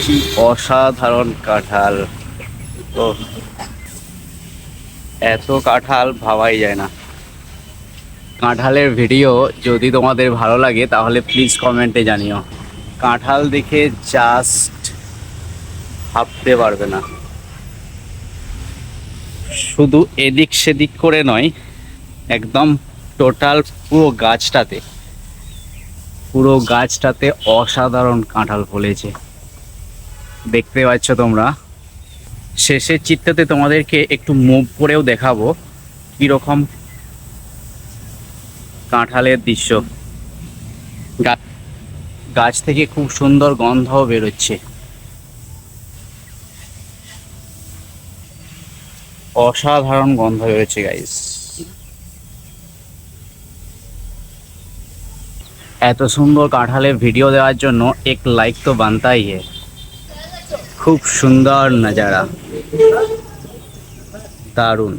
কি অসাধারণ কাঁঠাল! তো এত কাঁঠাল ভাবাই যায় না। কাঁঠালের ভিডিও যদি তোমাদের ভালো লাগে তাহলে প্লিজ কমেন্টে জানিও। কাঁঠাল দেখে জাস্ট ভাবতে পারবে না। শুধু এদিক সেদিক করে নয়, একদম টোটাল পুরো গাছটাতে অসাধারণ কাঁঠাল ফলেছে। দেখতে পাচ্ছ তোমরা। শেষের চিত্রতে তোমাদেরকে একটু মুভ করেও দেখাবো কিরকম কাঁঠালের দৃশ্য। গাছ থেকে খুব সুন্দর গন্ধও বেরোচ্ছে। অসাধারণ গন্ধ বেরোচ্ছে গাইস। এত সুন্দর কাঁঠালের ভিডিও দেওয়ার জন্য এক লাইক তো বানতাই है। খুব সুন্দর নজারা, দারুণ।